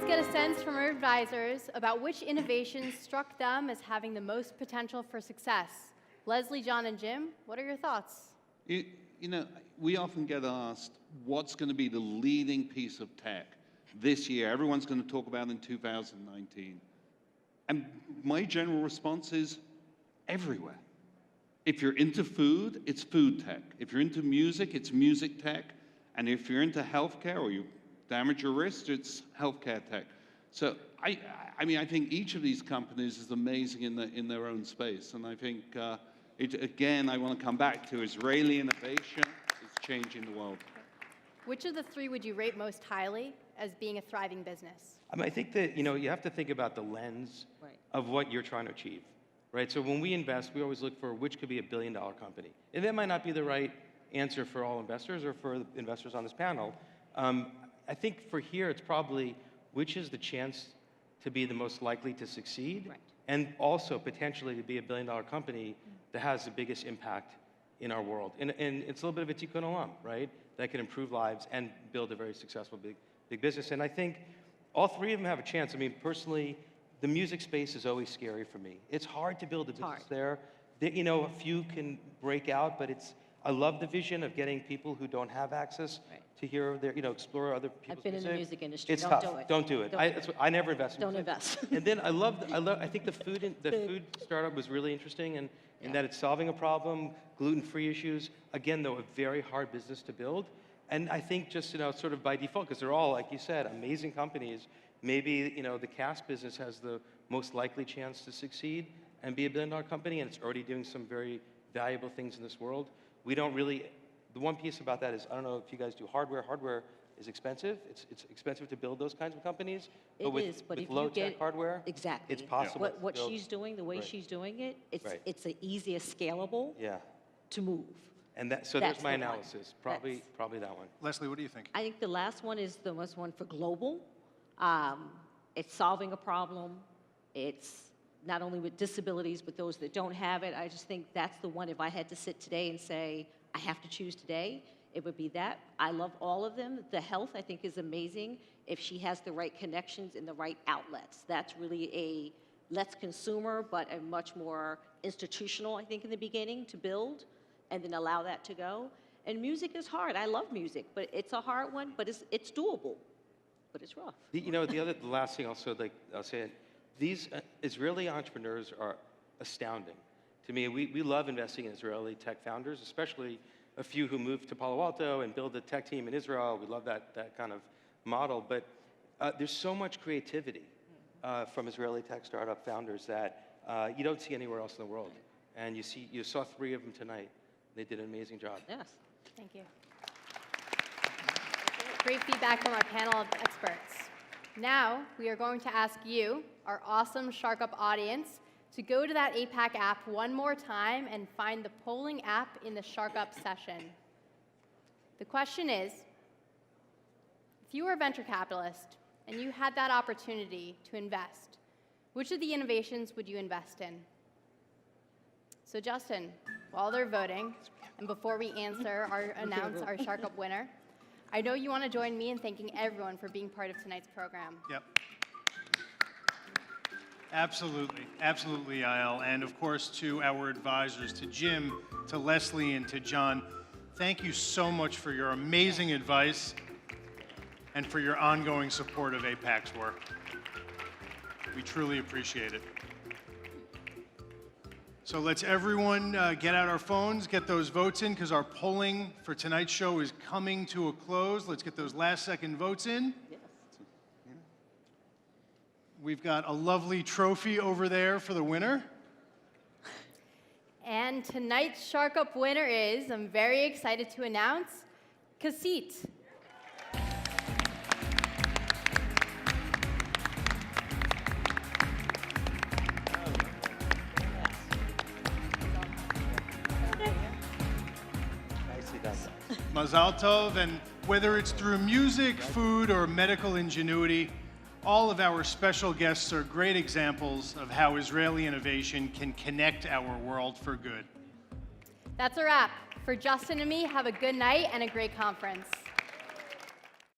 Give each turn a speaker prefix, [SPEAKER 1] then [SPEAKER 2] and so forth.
[SPEAKER 1] let's get a sense from our advisors about which innovations struck them as having the most potential for success. Leslie, John, and Jim, what are your thoughts?
[SPEAKER 2] You know, we often get asked, what's going to be the leading piece of tech this year? Everyone's going to talk about in 2019. And my general response is everywhere. If you're into food, it's food tech. If you're into music, it's music tech. And if you're into healthcare or you damage your wrist, it's healthcare tech. So I think each of these companies is amazing in their own space. And I think, again, I want to come back to Israeli innovation is changing the world.
[SPEAKER 1] Which of the three would you rate most highly as being a thriving business?
[SPEAKER 3] I think that, you have to think about the lens of what you're trying to achieve, right? So when we invest, we always look for which could be a billion-dollar company. And that might not be the right answer for all investors or for the investors on this panel. I think for here, it's probably which is the chance to be the most likely to succeed, and also potentially to be a billion-dollar company that has the biggest impact in our world. And it's a little bit of a tikkun olam, right? That can improve lives and build a very successful big business. And I think all three of them have a chance. I mean, personally, the music space is always scary for me. It's hard to build a business there. A few can break out, but I love the vision of getting people who don't have access to hear their, explore other people's music.
[SPEAKER 4] I've been in the music industry.
[SPEAKER 3] It's
[SPEAKER 4] Don't
[SPEAKER 3] tough.
[SPEAKER 4] do it.
[SPEAKER 3] Don't do it. I never invest in
[SPEAKER 4] Don't
[SPEAKER 3] music.
[SPEAKER 4] invest.
[SPEAKER 3] And then I think the food startup was really interesting in that it's solving a problem, gluten-free issues. Again, though, a very hard business to build. And I think just, sort of by default, because they're all, like you said, amazing companies, maybe, the cast business has the most likely chance to succeed and be a billion-dollar company, and it's already doing some very valuable things in this world. We don't really, the one piece about that is, I don't know if you guys do hardware. Hardware is expensive. It's expensive to build those kinds of companies.
[SPEAKER 4] But
[SPEAKER 3] with
[SPEAKER 4] if you
[SPEAKER 3] low-tech
[SPEAKER 4] get
[SPEAKER 3] hardware,
[SPEAKER 4] exactly
[SPEAKER 3] it's possible.
[SPEAKER 4] What
[SPEAKER 3] to build.
[SPEAKER 4] she's doing, the way she's doing it, it's
[SPEAKER 3] Right.
[SPEAKER 4] it's the easiest scalable to move.
[SPEAKER 3] And so
[SPEAKER 4] That's
[SPEAKER 3] there's my
[SPEAKER 4] the one.
[SPEAKER 3] analysis. Probably that one.
[SPEAKER 5] Leslie, what do you think?
[SPEAKER 4] I think the last one is the most one for global. It's solving a problem. It's not only with disabilities, but those that don't have it. I just think that's the one, if I had to sit today and say, I have to choose today, it would be that. I love all of them. The health, I think, is amazing if she has the right connections in the right outlets. That's really a less consumer, but a much more institutional, I think, in the beginning to build and then allow that to go. And music is hard. I love music, but it's a hard one, but it's doable, but it's rough.
[SPEAKER 3] The last thing I'll say, these Israeli entrepreneurs are astounding. To me, we love investing in Israeli tech founders, especially a few who moved to Palo Alto and build a tech team in Israel. We love that kind of model. But there's so much creativity from Israeli tech startup founders that you don't see anywhere else in the world. And you saw three of them tonight. They did an amazing job.
[SPEAKER 4] Yes.
[SPEAKER 1] Thank you. Great feedback from our panel of experts. Now, we are going to ask you, our awesome Shark Up audience, to go to that APAC app one more time and find the polling app in the Shark Up session. The question is, if you were a venture capitalist and you had that opportunity to invest, which of the innovations would you invest in? So Justin, while they're voting, and before we announce our Shark Up winner, I know you want to join me in thanking everyone for being part of tonight's program.
[SPEAKER 5] Yep. Absolutely, Yael. And of course, to our advisors, to Jim, to Leslie, and to John, thank you so much for your amazing advice and for your ongoing support of APAC's work. We truly appreciate it. So let's everyone get out our phones, get those votes in, because our polling for tonight's show is coming to a close. Let's get those last-second votes in.
[SPEAKER 4] Yes.
[SPEAKER 5] We've got a lovely trophy over there for the winner.
[SPEAKER 1] And tonight's Shark Up winner is, I'm very excited to announce, Kasit.
[SPEAKER 5] Mazal Tov, and whether it's through music, food, or medical ingenuity, all of our special guests are great examples of how Israeli innovation can connect our world for good.
[SPEAKER 1] That's a wrap. For Justin and me, have a good night and a great conference.